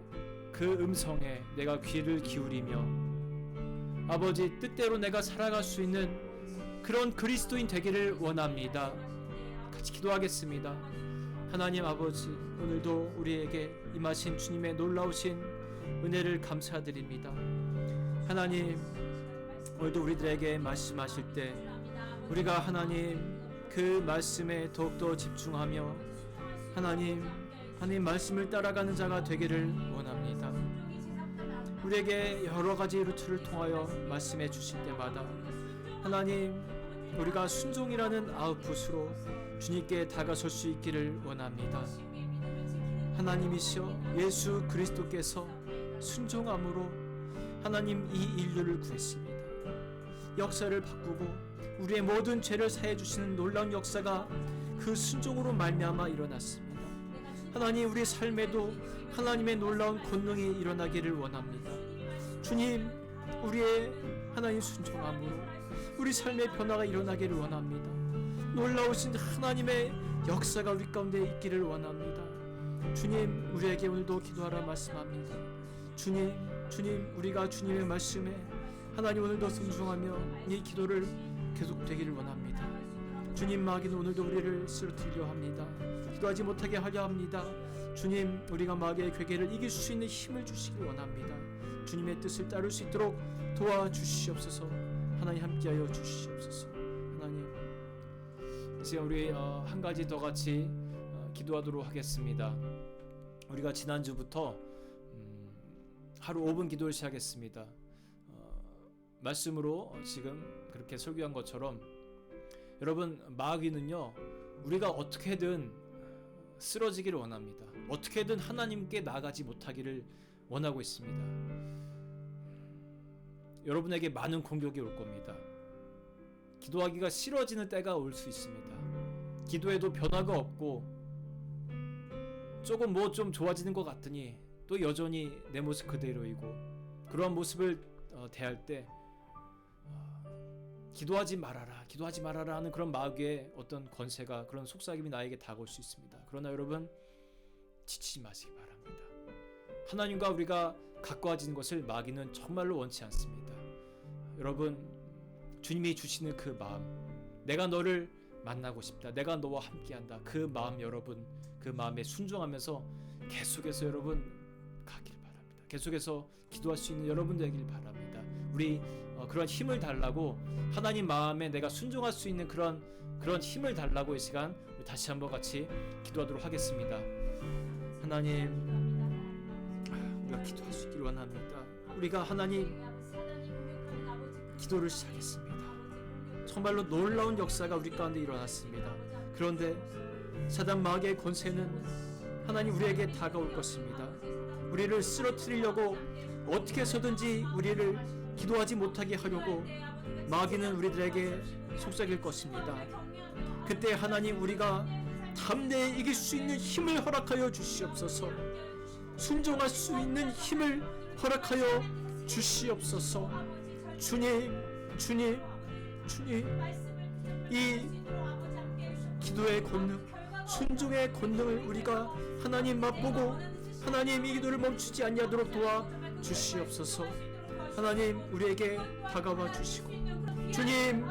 그 음성에 내가 귀를 기울이며 아버지 뜻대로 내가 살아갈 수 있는 그런 그리스도인 되기를 원합니다. 같이 기도하겠습니다. 하나님 아버지, 오늘도 우리에게 임하신 주님의 놀라우신 은혜를 감사드립니다. 하나님, 오늘도 우리들에게 말씀하실 때 우리가 하나님 그 말씀에 더욱더 집중하며 하나님 말씀을 따라가는 자가 되기를 원합니다. 우리에게 여러 가지 루트를 통하여 말씀해 주실 때마다 하나님, 우리가 순종이라는 아웃풋으로 주님께 다가설 수 있기를 원합니다. 하나님이시여 예수 그리스도께서 순종함으로 하나님 이 인류를 구했습니다. 역사를 바꾸고 우리의 모든 죄를 사해 주시는 놀라운 역사가 그 순종으로 말미암아 일어났습니다. 하나님, 우리 삶에도 하나님의 놀라운 권능이 일어나기를 원합니다. 주님, 우리의 하나님 순종함으로 우리 삶의 변화가 일어나기를 원합니다. 놀라우신 하나님의 역사가 우리 가운데 있기를 원합니다. 주님, 우리에게 오늘도 기도하라 말씀합니다. 주님, 우리가 주님의 말씀에 하나님 오늘도 순종하며 이 기도를 계속되기를 원합니다. 주님, 마귀는 오늘도 우리를 쓰러뜨리려 합니다. 기도하지 못하게 하려 합니다. 주님, 우리가 마귀의 괴계를 이길 수 있는 힘을 주시길 원합니다. 주님의 뜻을 따를 수 있도록 도와주시옵소서. 하나님 함께하여 주시옵소서. 하나님, 이제 우리 한 가지 더 같이 기도하도록 하겠습니다. 우리가 지난주부터 하루 5분 기도를 시작했습니다. 말씀으로 지금 그렇게 설교한 것처럼 여러분, 마귀는요, 우리가 어떻게든 쓰러지기를 원합니다. 어떻게든 하나님께 나가지 못하기를 원하고 있습니다. 여러분에게 많은 공격이 올 겁니다. 기도하기가 싫어지는 때가 올 수 있습니다. 기도해도 변화가 없고 조금 좀 좋아지는 것 같더니 또 여전히 내 모습 그대로이고, 그러한 모습을 대할 때 기도하지 말아라 하는 그런 마귀의 어떤 권세가, 그런 속삭임이 나에게 다가올 수 있습니다. 그러나 여러분, 지치지 마시기 바랍니다. 하나님과 우리가 가까워지는 것을 마귀는 정말로 원치 않습니다. 여러분, 주님이 주시는 그 마음, 내가 너를 만나고 싶다, 내가 너와 함께한다, 그 마음, 여러분, 그 마음에 순종하면서 계속해서 여러분 가기를 바랍니다. 계속해서 기도할 수 있는 여러분 되길 바랍니다. 우리 그런 힘을 달라고, 하나님 마음에 내가 순종할 수 있는 그런 힘을 달라고 이 시간 다시 한번 같이 기도하도록 하겠습니다. 하나님, 우리가 기도할 수 있기를 원합니다. 우리가 하나님 기도를 시작했습니다. 정말로 놀라운 역사가 우리 가운데 일어났습니다. 그런데 사단 마귀의 권세는 하나님 우리에게 다가올 것입니다. 우리를 쓰러뜨리려고 어떻게 해서든지 우리를 기도하지 못하게 하려고 마귀는 우리들에게 속삭일 것입니다. 그때 하나님, 우리가 담대히 이길 수 있는 힘을 허락하여 주시옵소서. 순종할 수 있는 힘을 허락하여 주시옵소서. 주님, 이 기도의 권능, 순종의 권능을 우리가 하나님 맛보고 하나님 이 기도를 멈추지 아니하도록 도와 주시옵소서. 하나님, 우리에게 다가와 주시고, 주님,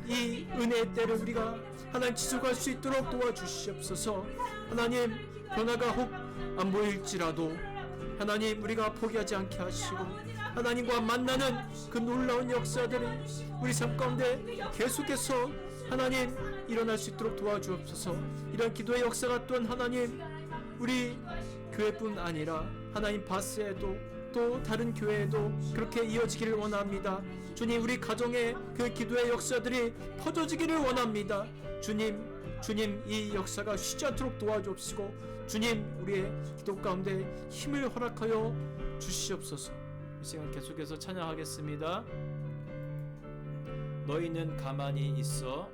이 은혜의 때를 우리가 하나님 지속할 수 있도록 도와주시옵소서. 하나님, 변화가 혹 안 보일지라도 하나님, 우리가 포기하지 않게 하시고 하나님과 만나는 그 놀라운 역사들이 우리 삶 가운데 계속해서 하나님 일어날 수 있도록 도와주옵소서. 이런 기도의 역사가 또한 하나님 우리 교회뿐 아니라 하나님 바스에도 또 다른 교회에도 그렇게 이어지기를 원합니다. 주님, 우리 가정에 그 기도의 역사들이 퍼져지기를 원합니다. 주님, 이 역사가 쉬지 않도록 도와주옵시고, 주님, 우리의 기도 가운데 힘을 허락하여 주시옵소서. 이 시간 계속해서 찬양하겠습니다. 너희는 가만히 있어.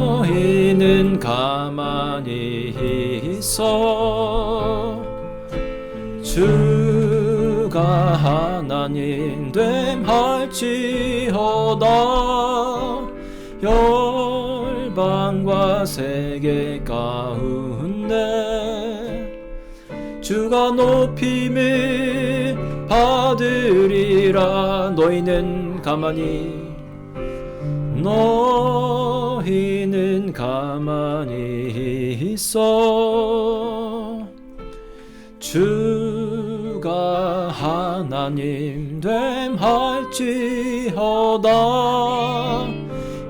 너희는 가만히 있어. 주가 하나님 됨할지어다. 열방과 세계 가운데 주가 높임을 받으리라. 너희는 가만히 있어. 주가 하나님 됨할지어다.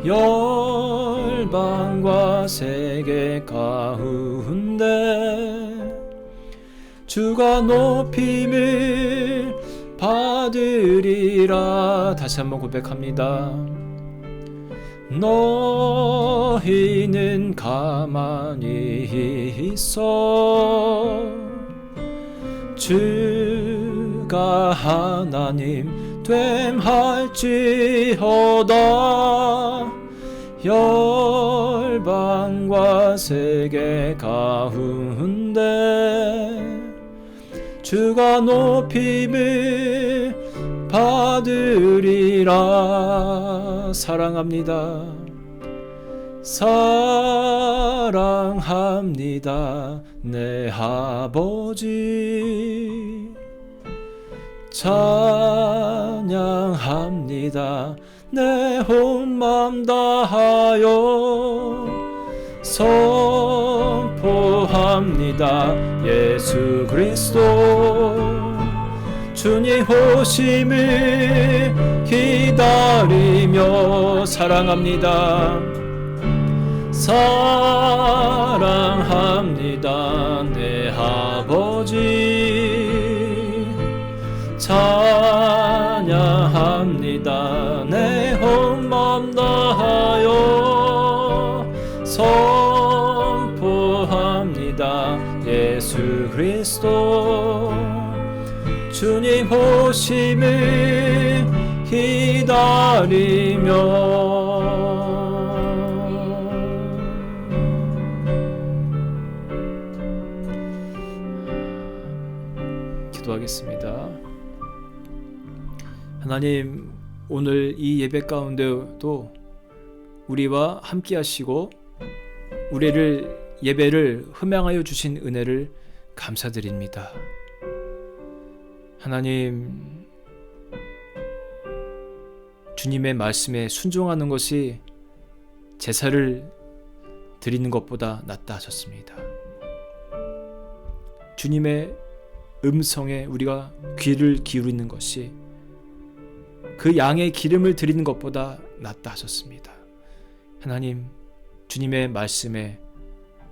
열방과 세계 가운데 주가 높임을 받으리라. 다시 한번 고백합니다. 너희는 가만히 있어. 주가 하나님 됨할지어다. 열방과 세계 가운데 주가 높임을 받으리라. 사랑합니다. 사랑합니다. 내 아버지 찬양합니다. 내 온 맘 다하여 선포합니다. 예수 그리스도 주님 오심을 기다리며 사랑합니다. 사랑합니다. 내 아버지 찬양합니다. 내 온마음 다하여 선포합니다. 예수 그리스도 주님 오심을 기다리며 기도하겠습니다. 하나님, 오늘 이 예배 가운데도 우리와 함께 하시고 우리를 예배를 흠양하여 주신 은혜를 감사드립니다. 하나님, 주님의 말씀에 순종하는 것이 제사를 드리는 것보다 낫다 하셨습니다. 주님의 음성에 우리가 귀를 기울이는 것이 그 양의 기름을 드리는 것보다 낫다 하셨습니다. 하나님, 주님의 말씀에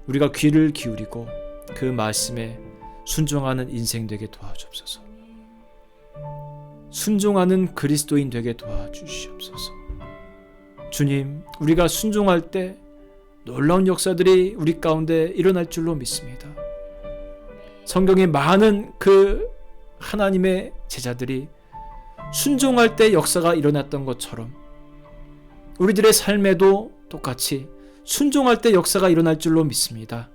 우리가 귀를 기울이고 그 말씀에 순종하는 인생 되게 도와주옵소서. 순종하는 그리스도인 되게 도와주시옵소서. 주님, 우리가 순종할 때 놀라운 역사들이 우리 가운데 일어날 줄로 믿습니다. 성경에 많은 그 하나님의 제자들이 순종할 때 역사가 일어났던 것처럼 우리들의 삶에도 똑같이 순종할 때 역사가 일어날 줄로 믿습니다.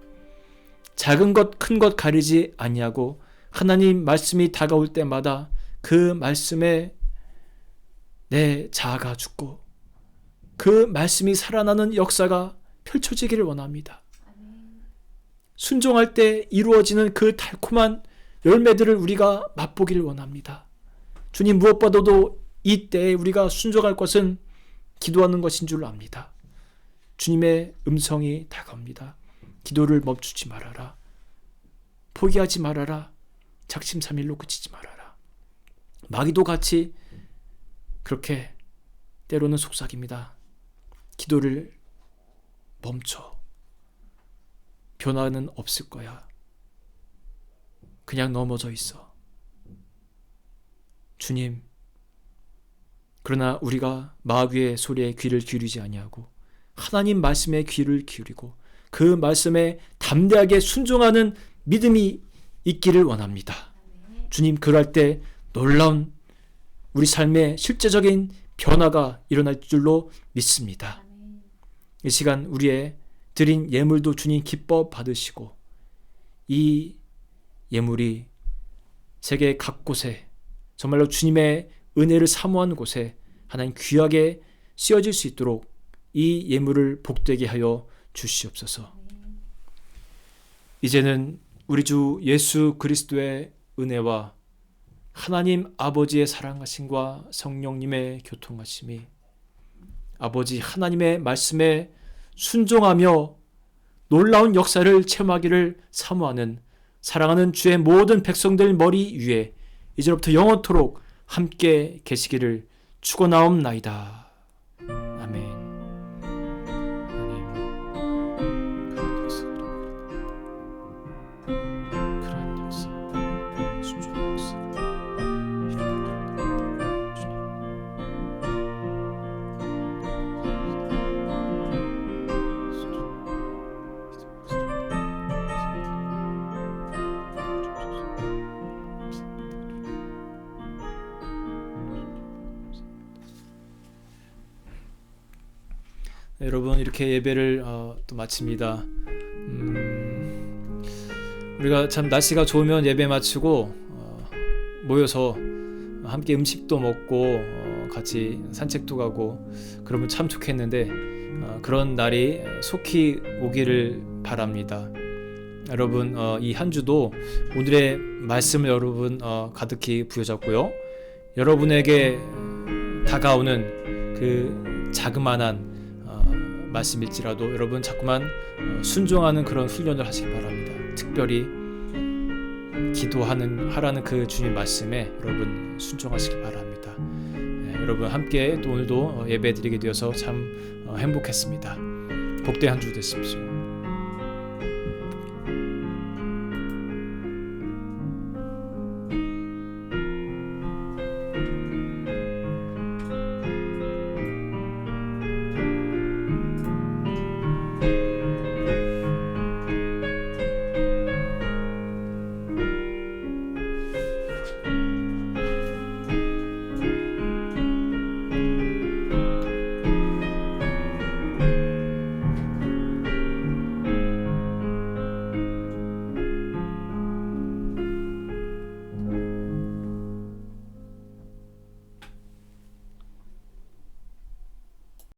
작은 것, 큰 것 가리지 아니하고 하나님 말씀이 다가올 때마다 그 말씀에 내 자아가 죽고 그 말씀이 살아나는 역사가 펼쳐지기를 원합니다. 순종할 때 이루어지는 그 달콤한 열매들을 우리가 맛보기를 원합니다. 주님, 무엇보다도 이 때에 우리가 순종할 것은 기도하는 것인 줄 압니다. 주님의 음성이 다가옵니다. 기도를 멈추지 말아라. 포기하지 말아라. 작심삼일로 그치지 말아라. 마귀도 같이 그렇게 때로는 속삭입니다. 기도를 멈춰. 변화는 없을 거야. 그냥 넘어져 있어. 주님, 그러나 우리가 마귀의 소리에 귀를 기울이지 아니하고 하나님 말씀에 귀를 기울이고 그 말씀에 담대하게 순종하는 믿음이 있기를 원합니다. 주님, 그럴 때 놀라운 우리 삶의 실제적인 변화가 일어날 줄로 믿습니다. 이 시간 우리의 드린 예물도 주님 기뻐 받으시고 이 예물이 세계 각 곳에 정말로 주님의 은혜를 사모하는 곳에 하나님 귀하게 쓰여질 수 있도록 이 예물을 복되게 하여 주시옵소서. 이제는 우리 주 예수 그리스도의 은혜와 하나님 아버지의 사랑하심과 성령님의 교통하심이 아버지 하나님의 말씀에 순종하며 놀라운 역사를 체험하기를 사모하는 사랑하는 주의 모든 백성들 머리 위에 이제부터 영원토록 함께 계시기를 축원하옵나이다. 아멘. 그런 역사, 순종의 역사. 여러분, 이렇게 예배를 또 마칩니다. 우리가 참 날씨가 좋으면 예배 마치고 모여서 함께 음식도 먹고 같이 산책도 가고 그러면 참 좋겠는데 그런 날이 속히 오기를 바랍니다. 여러분, 이 한 주도 오늘의 말씀을 여러분 가득히 부여잡고요. 여러분에게 다가오는 그 자그마한 말씀일지라도 여러분 자꾸만 순종하는 그런 훈련을 하시기 바랍니다. 특별히 하라는 그 주님 말씀에 여러분 순종하시기 바랍니다. 여러분 함께 또 오늘도 예배 드리게 되어서 참 행복했습니다. 복된 한 주 되십시오.